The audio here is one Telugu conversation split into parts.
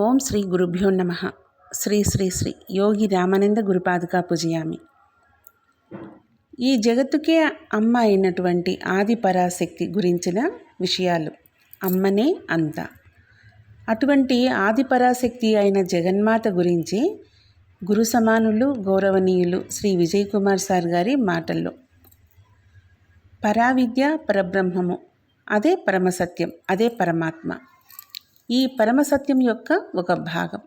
ఓం శ్రీ గురుభ్యో నమః. శ్రీ శ్రీ శ్రీ యోగి రామానంద గురుపాదుకా పూజయామి. ఈ జగత్తుకే అమ్మ అయినటువంటి ఆది పరాశక్తి గురించిన విషయాలు. అమ్మనే అంతా. అటువంటి ఆది పరాశక్తి అయిన జగన్మాత గురించి గురు సమానులు గౌరవనీయులు శ్రీ విజయ్ కుమార్ సార్ గారి మాటల్లో. పరావిద్య పరబ్రహ్మము, అదే పరమసత్యం, అదే పరమాత్మ. ఈ పరమసత్యం యొక్క ఒక భాగం.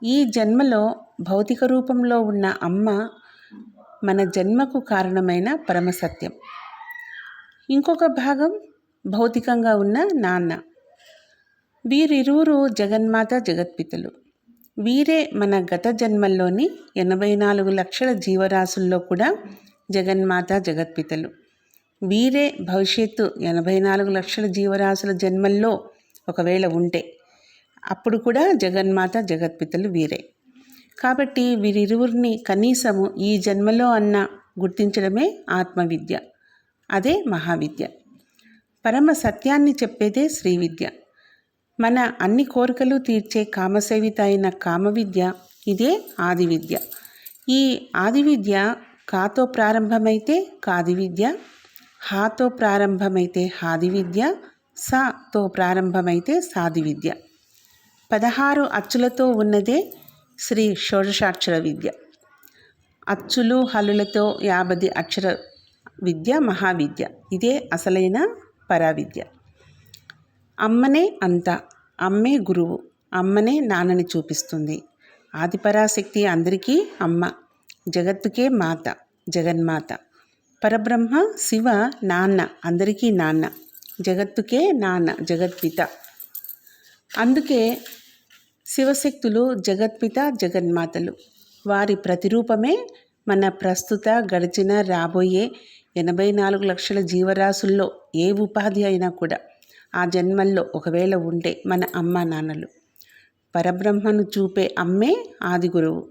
ఈ జన్మలో భౌతిక రూపంలో ఉన్న అమ్మ మన జన్మకు కారణమైన పరమసత్యం. ఇంకొక భాగం భౌతికంగా ఉన్న నాన్న. వీరిరువురు జగన్మాత జగత్పితలు. వీరే మన గత జన్మల్లోని 84 లక్షల జీవరాశుల్లో కూడా జగన్మాత జగత్పితలు. వీరే భవిష్యత్తు 84 లక్షల జీవరాశుల జన్మల్లో ఒకవేళ ఉంటే అప్పుడు కూడా జగన్మాత జగత్పితలు వీరే. కాబట్టి వీరిరువురిని కనీసము ఈ జన్మలో అన్న గుర్తించడమే ఆత్మవిద్య, అదే మహావిద్య. పరమ సత్యాన్ని చెప్పేదే శ్రీవిద్య. మన అన్ని కోరికలు తీర్చే కామసేవిత అయిన కామవిద్య ఇదే ఆది విద్య. ఈ ఆది విద్య కాతో ప్రారంభమైతే కాది విద్య, హాతో ప్రారంభమైతే హాది విద్య, సాతో ప్రారంభమైతే సాది విద్య. 16 అచ్చులతో ఉన్నదే శ్రీ షోడశాక్షర విద్య. అచ్చులు హల్లులతో 50 అక్షర విద్య మహావిద్య. ఇదే అసలైన పరావిద్య. అమ్మనే అంతా, అమ్మే గురువు, అమ్మనే నాన్నని చూపిస్తుంది. ఆదిపరాశక్తి అందరికీ అమ్మ, జగత్తుకే మాత, జగన్మాత. పరబ్రహ్మ శివ నాన్న, అందరికీ నాన్న, జగత్తుకే నాన్న, జగత్పిత. అందుకే శివశక్తులు జగత్పిత జగన్మాతలు. వారి ప్రతిరూపమే మన ప్రస్తుత గడిచిన రాబోయే 84 లక్షల జీవరాశుల్లో ఏ ఉపాధి అయినా కూడా ఆ జన్మల్లో ఒకవేళ ఉంటే మన అమ్మ నాన్నలు. పరబ్రహ్మను చూపే అమ్మే ఆది గురువు.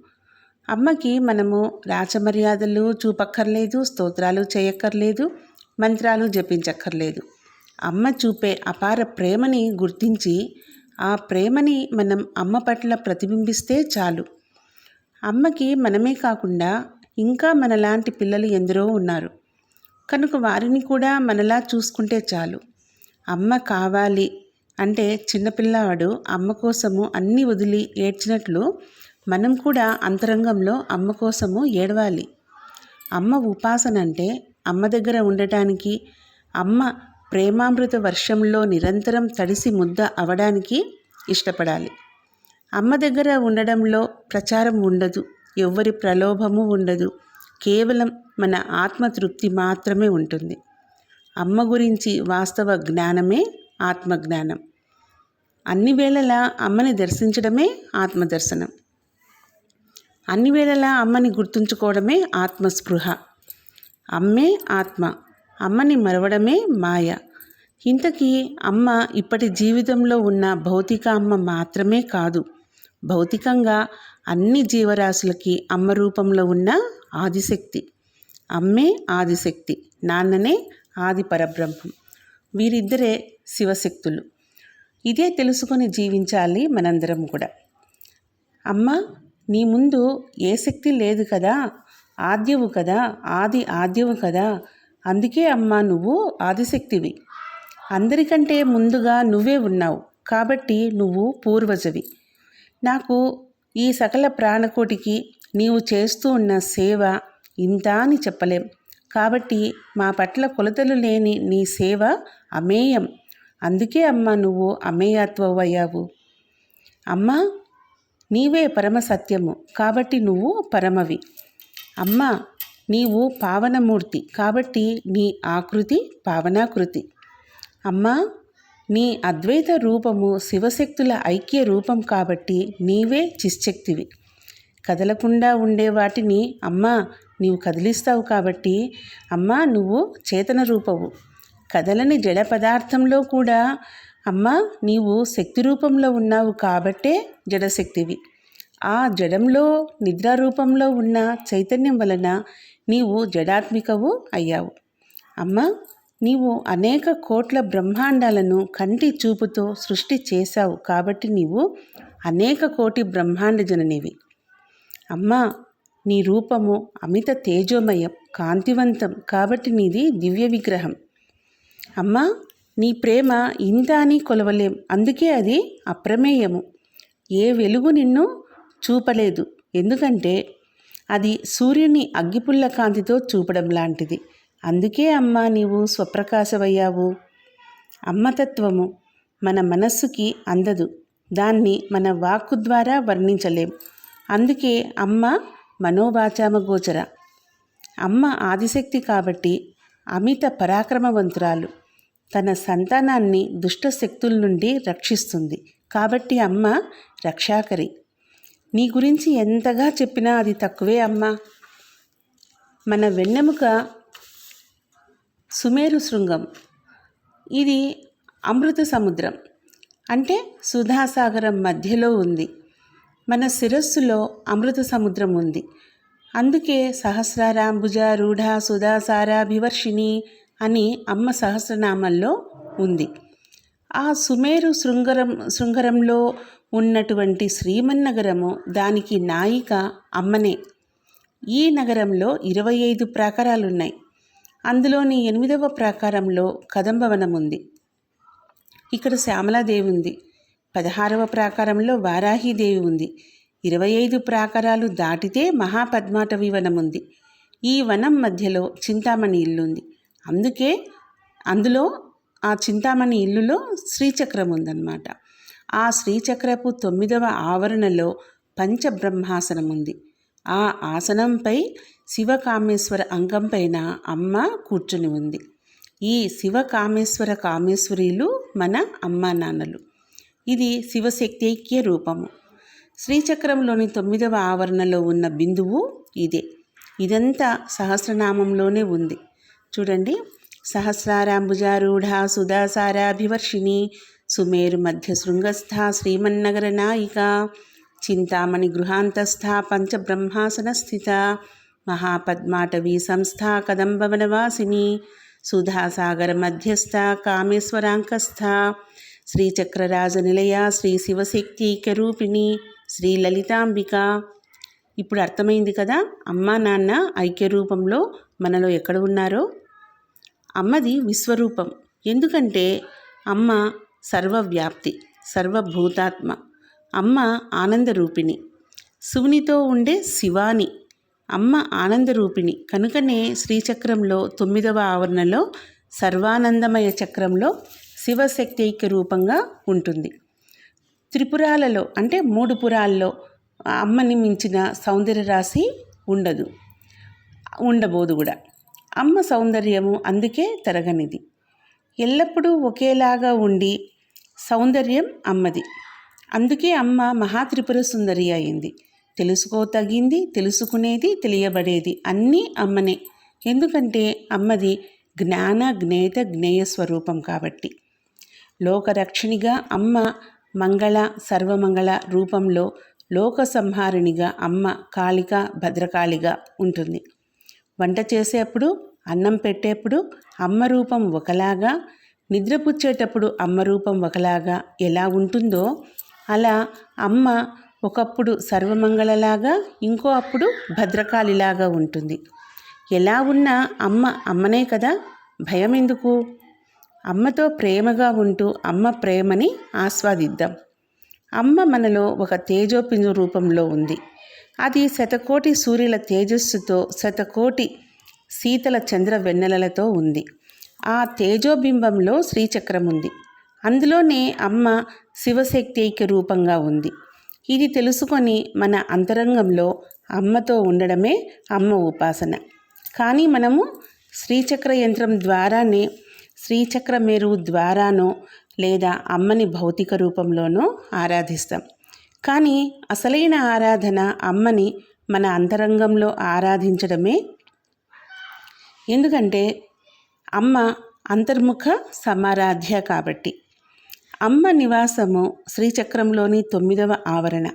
అమ్మకి మనము రాచమర్యాదలు చూపక్కర్లేదు, స్తోత్రాలు చేయక్కర్లేదు, మంత్రాలు జపించక్కర్లేదు. అమ్మ చూపే అపార ప్రేమని గుర్తించి ఆ ప్రేమని మనం అమ్మ పట్ల ప్రతిబింబిస్తే చాలు. అమ్మకి మనమే కాకుండా ఇంకా మనలాంటి పిల్లలు ఎందరో ఉన్నారు కనుక వారిని కూడా మనలా చూసుకుంటే చాలు. అమ్మ కావాలి అంటే చిన్నపిల్లవాడు అమ్మ కోసము అన్నీ వదిలి ఏడ్చినట్లు మనం కూడా అంతరంగంలో అమ్మ కోసము ఏడవాలి. అమ్మ ఉపాసన అంటే అమ్మ దగ్గర ఉండటానికి, అమ్మ ప్రేమామృత వర్షంలో నిరంతరం తడిసి ముద్ద అవడానికి ఇష్టపడాలి. అమ్మ దగ్గర ఉండడంలో ప్రచారం ఉండదు, ఎవ్వరి ప్రలోభము ఉండదు, కేవలం మన ఆత్మతృప్తి మాత్రమే ఉంటుంది. అమ్మ గురించి వాస్తవ జ్ఞానమే ఆత్మజ్ఞానం. అన్ని వేళలా అమ్మని దర్శించడమే ఆత్మదర్శనం. అన్ని వేళలా అమ్మని గుర్తుంచుకోవడమే ఆత్మస్పృహ. అమ్మే ఆత్మ, అమ్మని మరవడమే మాయ. ఇంతకీ అమ్మ ఇప్పటి జీవితంలో ఉన్న భౌతిక అమ్మ మాత్రమే కాదు, భౌతికంగా అన్ని జీవరాశులకి అమ్మ రూపంలో ఉన్న ఆదిశక్తి. అమ్మే ఆదిశక్తి, నాన్ననే ఆది పరబ్రహ్మం. వీరిద్దరే శివశక్తులు. ఇదే తెలుసుకొని జీవించాలి మనందరం కూడా. అమ్మ, నీ ముందు ఏ శక్తి లేదు కదా, ఆద్యవు కదా, ఆది ఆద్యవు కదా, అందుకే అమ్మ నువ్వు ఆదిశక్తివి. అందరికంటే ముందుగా నువ్వే ఉన్నావు కాబట్టి నువ్వు పూర్వజవి. నాకు ఈ సకల ప్రాణకోటికి నీవు చేస్తూ ఉన్న సేవ ఇంత అని చెప్పలేం. కాబట్టి మా పట్ల కొలతలు లేని నీ సేవ అమేయం. అందుకే అమ్మ నువ్వు అమేయత్వమయ్యావు. అమ్మ, నీవే పరమ సత్యము కాబట్టి నువ్వు పరమవి. అమ్మ, నీవు పావనమూర్తి కాబట్టి నీ ఆకృతి పావనాకృతి. అమ్మా, నీ అద్వైత రూపము శివశక్తుల ఐక్య రూపం కాబట్టి నీవే చిశ్శక్తివి. కదలకుండా ఉండే వాటిని అమ్మా నీవు కదిలిస్తావు కాబట్టి అమ్మా నువ్వు చేతన రూపవు. కదలని జడ పదార్థంలో కూడా అమ్మా నీవు శక్తి రూపంలో ఉన్నావు కాబట్టే జడశక్తివి. ఆ జడంలో నిద్రారూపంలో ఉన్న చైతన్యం వలన నీవు జడాత్మికవు అయ్యావు. అమ్మా, నీవు అనేక కోట్ల బ్రహ్మాండాలను కంటి చూపుతో సృష్టి చేశావు కాబట్టి నీవు అనేక కోటి బ్రహ్మాండ జననివి. అమ్మా, నీ రూపము అమిత తేజోమయం, కాంతివంతం కాబట్టి నీది దివ్య విగ్రహం. అమ్మా, నీ ప్రేమ ఇంత అని కొలవలేం, అందుకే అది అప్రమేయము. ఏ వెలుగు నిన్ను చూపలేదు, ఎందుకంటే అది సూర్యుని అగ్గిపుల్ల కాంతితో చూపడం లాంటిది. అందుకే అమ్మా నీవు స్వప్రకాశమయ్యావు. అమ్మతత్వము మన మనస్సుకి అందదు, దాన్ని మన వాక్కు ద్వారా వర్ణించలేం. అందుకే అమ్మ మనోవాచామ గోచర. అమ్మ ఆదిశక్తి కాబట్టి అమిత పరాక్రమవంతురాలు. తన సంతానాన్ని దుష్ట శక్తుల నుండి రక్షిస్తుంది కాబట్టి అమ్మ రక్షాకరి. నీ గురించి ఎంతగా చెప్పినా అది తక్కువే అమ్మా. మన వెన్నెముక సుమేరు శృంగం, ఇది అమృత సముద్రం అంటే సుధాసాగరం మధ్యలో ఉంది. మన శిరస్సులో అమృత సముద్రం ఉంది. అందుకే సహస్రారాంబుజారూఢ సుధాసారాభివర్షిణి అని అమ్మ సహస్రనామంలో ఉంది. ఆ సుమేరు శృంగరంలో ఉన్నటువంటి శ్రీమన్నగరము, దానికి నాయిక అమ్మనే. ఈ నగరంలో 25 ప్రాకారాలున్నాయి. అందులోని 8వ ప్రాకారంలో కదంబవనం ఉంది. ఇక్కడ శ్యామలాదేవి ఉంది. 16వ ప్రాకారంలో వారాహీదేవి ఉంది. 25 ప్రాకారాలు దాటితే మహాపద్మాటవి వనం ఉంది. ఈ వనం మధ్యలో చింతామణి ఇల్లు ఉంది. అందులో ఆ చింతామణి ఇల్లులో శ్రీచక్రం ఉందన్నమాట. ఆ శ్రీచక్రపు 9వ ఆవరణలో పంచబ్రహ్మాసనం ఉంది. ఆ ఆసనంపై శివకామేశ్వర అంగం పైన అమ్మ కూర్చుని ఉంది. ఈ శివకామేశ్వర కామేశ్వరీలు మన అమ్మా నాన్నలు. ఇది శివశక్తైక్య రూపము. శ్రీచక్రంలోని 9వ ఆవరణలో ఉన్న బిందువు ఇదే. ఇదంతా సహస్రనామంలోనే ఉంది. చూడండి, సహస్రారాంబుజారూఢ సుధాసారాభివర్షిణి సుమేరు మధ్య శృంగస్థ శ్రీమన్నగర నాయిక చింతామణి గృహాంతస్థ పంచబ్రహ్మాసన స్థిత మహాపద్మాటవీ సంస్థ కదంబవనవాసిని సుధాసాగర మధ్యస్థ కామేశ్వరాంకస్థ శ్రీచక్రరాజనిలయ శ్రీ శివశక్తీకరూపిణి శ్రీ లలితాంబిక. ఇప్పుడు అర్థమైంది కదా అమ్మా నాన్న ఐక్యరూపంలో మనలో ఎక్కడ ఉన్నారో. అమ్మది విశ్వరూపం, ఎందుకంటే అమ్మ సర్వవ్యాప్తి, సర్వభూతాత్మ. అమ్మ ఆనందరూపిణి, శివునితో ఉండే శివాని. అమ్మ ఆనందరూపిణి కనుకనే శ్రీచక్రంలో 9వ ఆవరణలో సర్వానందమయ చక్రంలో శివశక్తైక్య రూపంగా ఉంటుంది. త్రిపురాలలో అంటే 3 పురాల్లో అమ్మని మించిన సౌందర్య రాశి ఉండబోదు కూడా. అమ్మ సౌందర్యము అందుకే తరగనిది, ఎల్లప్పుడూ ఒకేలాగా ఉండి సౌందర్యం అమ్మది. అందుకే అమ్మ మహాత్రిపుర సుందరి అయింది. తెలుసుకోతగింది, తెలుసుకునేది, తెలియబడేది అన్నీ అమ్మనే. ఎందుకంటే అమ్మది జ్ఞాన జ్ఞేత జ్ఞేయ స్వరూపం కాబట్టి. లోకరక్షణిగా అమ్మ మంగళ సర్వమంగళ రూపంలో లోక సంహారిణిగా అమ్మ కాళిక భద్రకాళిగా ఉంటుంది. వంట చేసేప్పుడు, అన్నం పెట్టేప్పుడు అమ్మ రూపం ఒకలాగా, నిద్రపుచ్చేటప్పుడు అమ్మ రూపం ఒకలాగా ఎలా ఉంటుందో అలా అమ్మ ఒకప్పుడు సర్వమంగళలాగా, ఇంకో అప్పుడు భద్రకాళిలాగా ఉంటుంది. ఎలా ఉన్నా అమ్మ అమ్మనే కదా, భయం ఎందుకు? అమ్మతో ప్రేమగా ఉంటూ అమ్మ ప్రేమని ఆస్వాదిద్దాం. అమ్మ మనలో ఒక తేజోపింజు రూపంలో ఉంది. అది శతకోటి సూర్యుల తేజస్సుతో, శతకోటి శీతల చంద్ర వెన్నెలలతో ఉంది. ఆ తేజోబింబంలో శ్రీచక్రం ఉంది. అందులోనే అమ్మ శివశక్తైక్య రూపంగా ఉంది. ఇది తెలుసుకొని మన అంతరంగంలో అమ్మతో ఉండడమే అమ్మ ఉపాసన. కానీ మనము శ్రీచక్ర యంత్రం ద్వారానే, శ్రీచక్ర మేరు ద్వారానో లేదా అమ్మని భౌతిక రూపంలోనో ఆరాధిస్తాం. కానీ అసలైన ఆరాధన అమ్మని మన అంతరంగంలో ఆరాధించడమే. ఎందుకంటే అమ్మ అంతర్ముఖ సమారాధ్య కాబట్టి. అమ్మ నివాసము శ్రీచక్రంలోని 9వ ఆవరణ.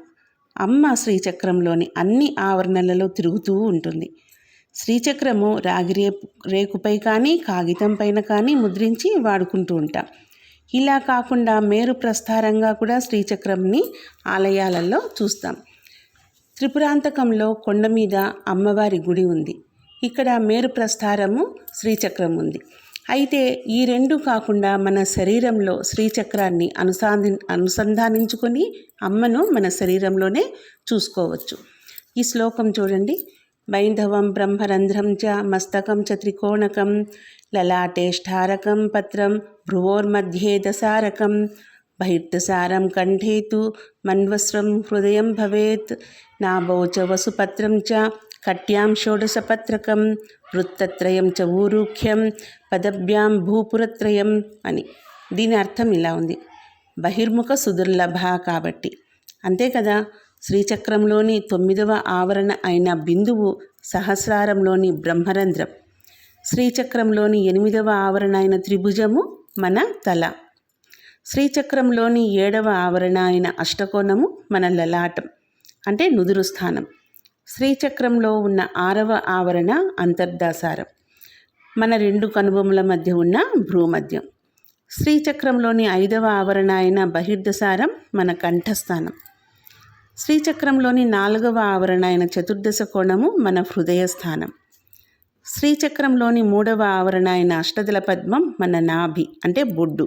అమ్మ శ్రీచక్రంలోని అన్ని ఆవరణలలో తిరుగుతూ ఉంటుంది. శ్రీచక్రము రాగి రేకుపై కానీ కాగితం పైన కానీ ముద్రించి వాడుకుంటూ ఉంటాం. ఇలా కాకుండా మేరు ప్రస్థారంగా కూడా శ్రీచక్రంని ఆలయాలలో చూస్తాం. త్రిపురాంతకంలో కొండ మీద అమ్మవారి గుడి ఉంది. ఇక్కడ మేరు ప్రస్థారము, శ్రీచక్రం ఉంది. అయితే ఈ రెండు కాకుండా మన శరీరంలో శ్రీచక్రాన్ని అనుసంధానించుకొని అమ్మను మన శరీరంలోనే చూసుకోవచ్చు. ఈ శ్లోకం చూడండి. వైంధవం బ్రహ్మరంధ్రం చ మస్తకం చ త్రికోణకం లలాటేష్ఠారకం పత్రం భ్రువోర్मध्ये దశారకం బహిర్దశారం కంఠే తు మన్వస్రం హృదయం భవేత్ నాభౌ చ వసుపత్రం చ కట్యాం షోడశపత్రకం వృత్తత్రయం చ ఊరూఖ్యం పదభ్యాం భూపురత్రయం అని. దీని అర్థం ఇలా ఉంది. బహిర్ముఖ సుదుర్లభ కాబట్టి అంతే కదా. శ్రీచక్రంలోని 9వ ఆవరణ అయిన బిందువు, సహస్రారంలోని బ్రహ్మరంధ్రం, శ్రీచక్రంలోని 8వ ఆవరణ అయిన త్రిభుజము మన తల, శ్రీచక్రంలోని 7వ ఆవరణ అయిన అష్టకోణము మన లలాటం అంటే నుదురు స్థానం, శ్రీచక్రంలో ఉన్న 6వ ఆవరణ అంతర్దాసారం, మన 2 కనుబొమ్మల మధ్య ఉన్న భ్రూమధ్యం, శ్రీచక్రంలోని 5వ ఆవరణ అయిన బహిర్దసారం మన కంఠస్థానం, శ్రీచక్రంలోని 4వ ఆవరణ అయిన చతుర్దశ కోణము మన హృదయస్థానం, శ్రీచక్రంలోని 3వ ఆవరణ అయిన అష్టదళ పద్మం మన నాభి అంటే బొడ్డు,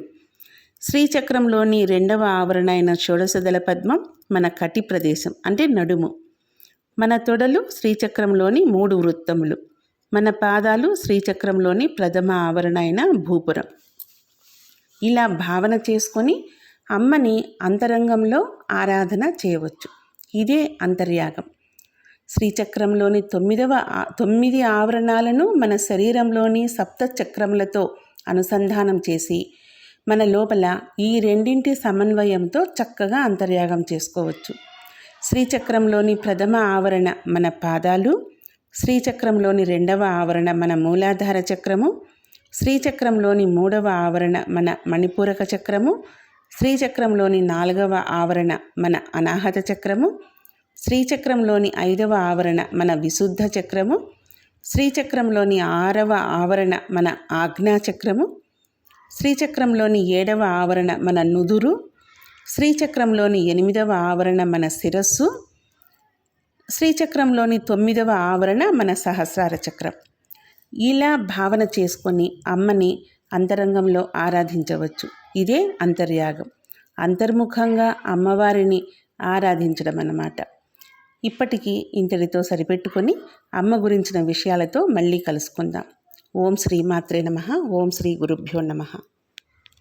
శ్రీచక్రంలోని 2వ ఆవరణ అయిన షోడశదళ పద్మం మన కటి ప్రదేశం అంటే నడుము, మన తొడలు శ్రీచక్రంలోని 3 వృత్తములు, మన పాదాలు శ్రీచక్రంలోని ప్రథమ ఆవరణ అయిన భూపురం. ఇలా భావన చేసుకొని అమ్మని అంతరంగంలో ఆరాధన చేయవచ్చు. ఇదే అంతర్యాగం. శ్రీచక్రంలోని 9 ఆవరణాలను మన శరీరంలోని సప్త చక్రములతో అనుసంధానం చేసి మన లోపల ఈ రెండింటి సమన్వయంతో చక్కగా అంతర్యాగం చేసుకోవచ్చు. శ్రీచక్రంలోని ప్రథమ ఆవరణ మన పాదాలు, శ్రీచక్రంలోని 2వ ఆవరణ మన మూలాధార చక్రము, శ్రీచక్రంలోని 3వ ఆవరణ మన మణిపూరక చక్రము, శ్రీచక్రంలోని 4వ ఆవరణ మన అనాహత చక్రము, శ్రీచక్రంలోని 5వ ఆవరణ మన విశుద్ధ చక్రము, శ్రీచక్రంలోని 6వ ఆవరణ మన ఆజ్ఞా చక్రము, శ్రీచక్రంలోని 7వ ఆవరణ మన నుదురు, శ్రీచక్రంలోని 8వ ఆవరణ మన శిరస్సు, శ్రీచక్రంలోని 9వ ఆవరణ మన సహస్రార చక్రం. ఇలా భావన చేసుకొని అమ్మని అంతరంగంలో ఆరాధించవచ్చు. ఇదే అంతర్యాగం. అంతర్ముఖంగా అమ్మవారిని ఆరాధించడం అన్నమాట. ఇప్పటికీ ఇంతటితో సరిపెట్టుకొని అమ్మ గురించిన విషయాలతో మళ్ళీ కలుసుకుందాం. ఓం శ్రీ మాత్రే నమః. ఓం శ్రీ గురుభ్యో నమః.